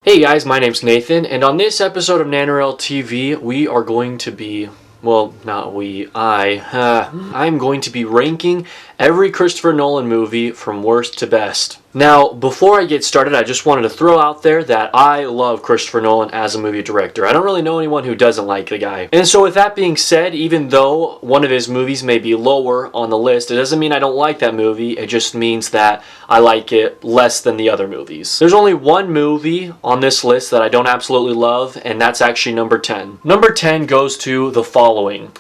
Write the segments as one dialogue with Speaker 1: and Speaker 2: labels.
Speaker 1: Hey guys, my name's Nathan, and on this episode of NanoRail TV, we are going to be, well, not we, I'm going to be ranking every Christopher Nolan movie from worst to best. Now, before I get started, I just wanted to throw out there that I love Christopher Nolan as a movie director. I don't really know anyone who doesn't like the guy. And so with that being said, even though one of his movies may be lower on the list, it doesn't mean I don't like that movie. It just means that I like it less than the other movies. There's only one movie on this list that I don't absolutely love, and that's actually number 10. Number 10 goes to The Following.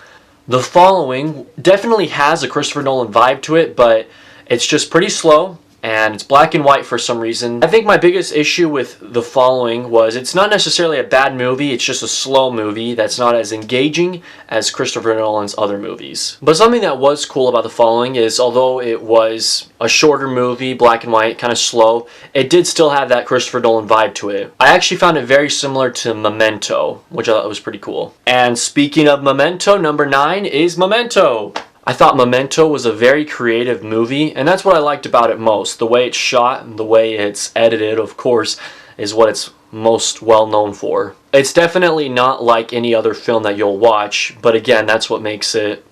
Speaker 1: The Following definitely has a Christopher Nolan vibe to it, but it's just pretty slow. And it's black and white for some reason. I think my biggest issue with The Following was it's not necessarily a bad movie, it's just a slow movie that's not as engaging as Christopher Nolan's other movies. But something that was cool about The Following is although it was a shorter movie, black and white, kind of slow, it did still have that Christopher Nolan vibe to it. I actually found it very similar to Memento, which I thought was pretty cool. And speaking of Memento, number 9 is Memento. I thought Memento was a very creative movie, and that's what I liked about it most. The way it's shot and the way it's edited, of course, is what it's most well known for. It's definitely not like any other film that you'll watch, but again, that's what makes it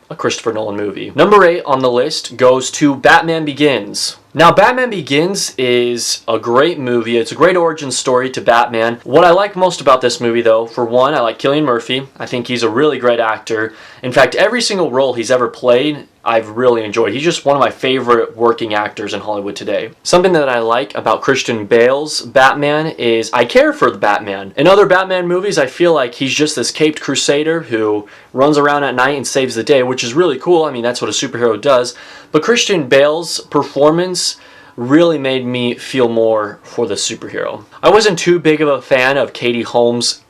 Speaker 1: a Christopher Nolan movie. Number 8 on the list goes to Batman Begins. Now, Batman Begins is a great movie. It's a great origin story to Batman. What I like most about this movie, though, for one, I like Cillian Murphy. I think he's a really great actor. In fact, every single role he's ever played, I've really enjoyed. He's just one of my favorite working actors in Hollywood today. Something that I like about Christian Bale's Batman is I care for the Batman. In other Batman movies, I feel like he's just this caped crusader who runs around at night and saves the day, which is really cool. I mean, that's what a superhero does. But Christian Bale's performance really made me feel more for the superhero. I wasn't too big of a fan of Katie Holmes'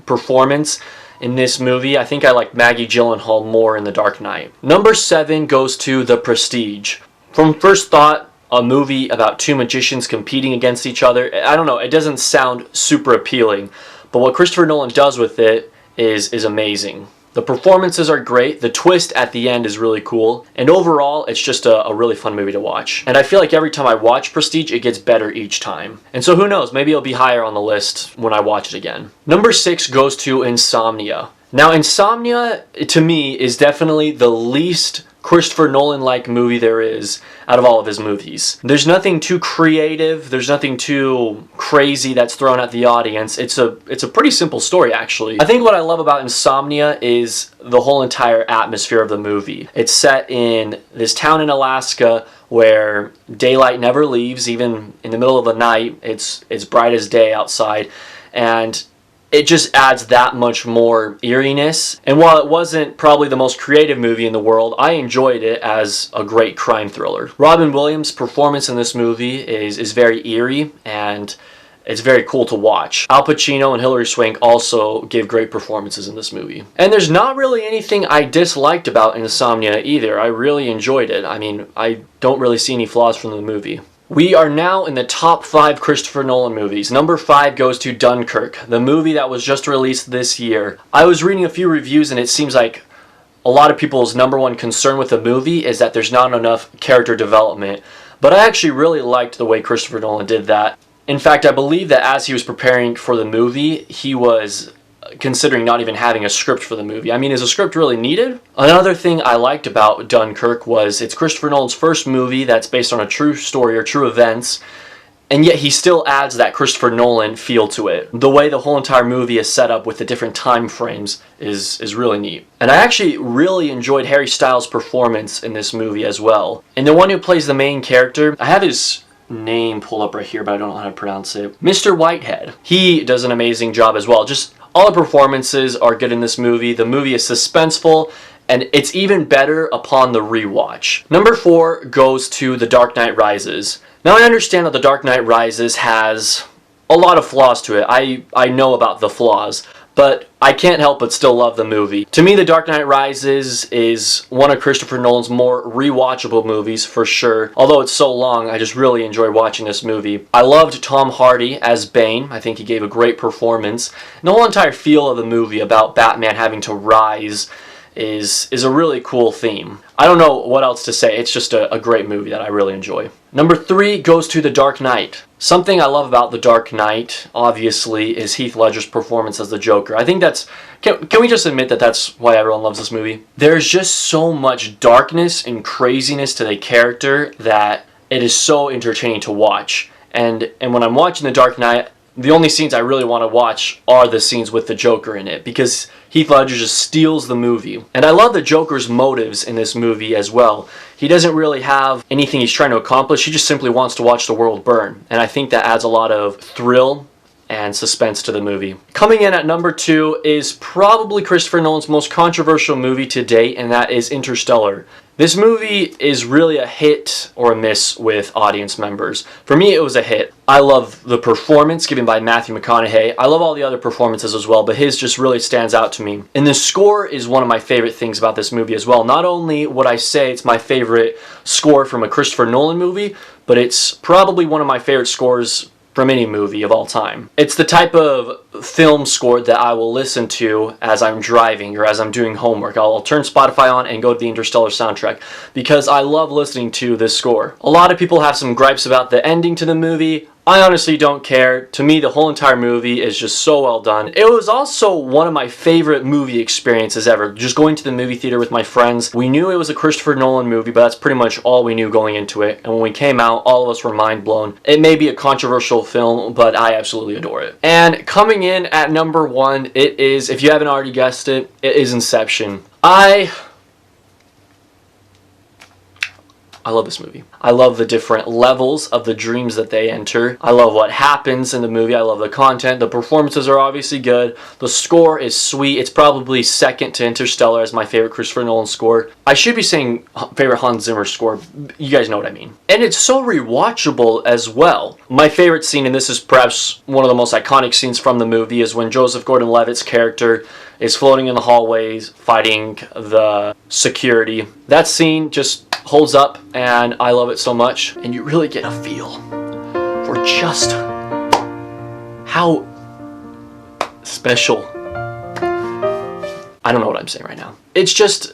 Speaker 1: performance in this movie. I think I like Maggie Gyllenhaal more in The Dark Knight. Number 7 goes to The Prestige. From first thought, a movie about two magicians competing against each other. I don't know, it doesn't sound super appealing, but what Christopher Nolan does with it is amazing. The performances are great, the twist at the end is really cool, and overall it's just a really fun movie to watch. And I feel like every time I watch Prestige, it gets better each time. And so who knows, maybe it'll be higher on the list when I watch it again. Number 6 goes to Insomnia. Now, Insomnia, to me, is definitely the least Christopher Nolan-like movie there is out of all of his movies. There's nothing too creative, there's nothing too crazy that's thrown at the audience. It's a pretty simple story, actually. I think what I love about Insomnia is the whole entire atmosphere of the movie. It's set in this town in Alaska where daylight never leaves, even in the middle of the night. It's bright as day outside, and it just adds that much more eeriness. And while it wasn't probably the most creative movie in the world, I enjoyed it as a great crime thriller. Robin Williams' performance in this movie is very eerie, and it's very cool to watch. Al Pacino and Hilary Swank also give great performances in this movie. And there's not really anything I disliked about Insomnia either. I really enjoyed it. I mean, I don't really see any flaws from the movie. We are now in the top 5 Christopher Nolan movies. Number 5 goes to Dunkirk, the movie that was just released this year. I was reading a few reviews, and it seems like a lot of people's number one concern with the movie is that there's not enough character development. But I actually really liked the way Christopher Nolan did that. In fact, I believe that as he was preparing for the movie, he was considering not even having a script for the movie. I mean, is a script really needed? Another thing I liked about Dunkirk was it's Christopher Nolan's first movie that's based on a true story or true events, and yet he still adds that Christopher Nolan feel to it. The way the whole entire movie is set up with the different time frames is really neat. And I actually really enjoyed Harry Styles' performance in this movie as well. And the one who plays the main character, I have his name pulled up right here, but I don't know how to pronounce it. Mr. Whitehead. He does an amazing job as well. Just all the performances are good in this movie. The movie is suspenseful, and it's even better upon the rewatch. Number 4 goes to The Dark Knight Rises. Now, I understand that The Dark Knight Rises has a lot of flaws to it. I know about the flaws, but I can't help but still love the movie. To me, The Dark Knight Rises is one of Christopher Nolan's more rewatchable movies for sure. Although it's so long, I just really enjoy watching this movie. I loved Tom Hardy as Bane. I think he gave a great performance. And the whole entire feel of the movie about Batman having to rise is a really cool theme. I don't know what else to say. It's just a great movie that I really enjoy. Number 3 goes to The Dark Knight. Something I love about The Dark Knight, obviously, is Heath Ledger's performance as the Joker. I think that's... Can we just admit that that's why everyone loves this movie? There's just so much darkness and craziness to the character that it is so entertaining to watch. And when I'm watching The Dark Knight, the only scenes I really want to watch are the scenes with the Joker in it, because Heath Ledger just steals the movie. And I love the Joker's motives in this movie as well. He doesn't really have anything he's trying to accomplish, he just simply wants to watch the world burn. And I think that adds a lot of thrill and suspense to the movie. Coming in at number 2 is probably Christopher Nolan's most controversial movie to date, and that is Interstellar. This movie is really a hit or a miss with audience members. For me, it was a hit. I love the performance given by Matthew McConaughey. I love all the other performances as well, but his just really stands out to me. And the score is one of my favorite things about this movie as well. Not only would I say it's my favorite score from a Christopher Nolan movie, but it's probably one of my favorite scores from any movie of all time. It's the type of film score that I will listen to as I'm driving or as I'm doing homework. I'll turn Spotify on and go to the Interstellar soundtrack because I love listening to this score. A lot of people have some gripes about the ending to the movie. I honestly don't care. To me, the whole entire movie is just so well done. It was also one of my favorite movie experiences ever. Just going to the movie theater with my friends. We knew it was a Christopher Nolan movie, but that's pretty much all we knew going into it. And when we came out, all of us were mind blown. It may be a controversial film, but I absolutely adore it. And coming in at number 1, it is, if you haven't already guessed it, it is Inception. I love this movie. I love the different levels of the dreams that they enter. I love what happens in the movie. I love the content. The performances are obviously good. The score is sweet. It's probably second to Interstellar as my favorite Christopher Nolan score. I should be saying favorite Hans Zimmer score. You guys know what I mean. And it's so rewatchable as well. My favorite scene, and this is perhaps one of the most iconic scenes from the movie, is when Joseph Gordon-Levitt's character is floating in the hallways fighting the security. That scene just holds up, and I love it so much. And you really get a feel for just how special. I don't know what I'm saying right now. It's just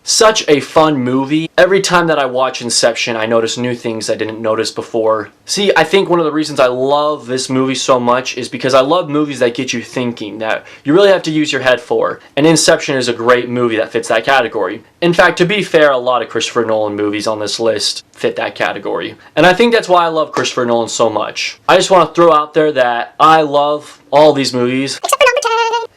Speaker 1: such a fun movie. Every time that I watch Inception, I notice new things I didn't notice before. See, I think one of the reasons I love this movie so much is because I love movies that get you thinking, that you really have to use your head for. And Inception is a great movie that fits that category. In fact, to be fair, a lot of Christopher Nolan movies on this list fit that category. And I think that's why I love Christopher Nolan so much. I just want to throw out there that I love all these movies.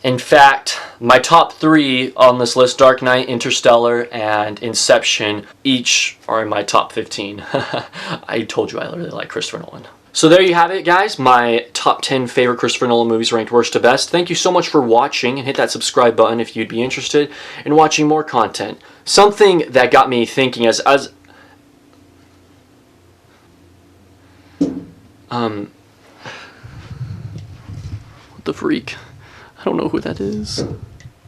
Speaker 1: In fact, my top 3 on this list, Dark Knight, Interstellar, and Inception, each are in my top 15. I told you I really like Christopher Nolan. So there you have it, guys. My top 10 favorite Christopher Nolan movies ranked worst to best. Thank you so much for watching, and hit that subscribe button if you'd be interested in watching more content. Something that got me thinking what the freak? I don't know who that is.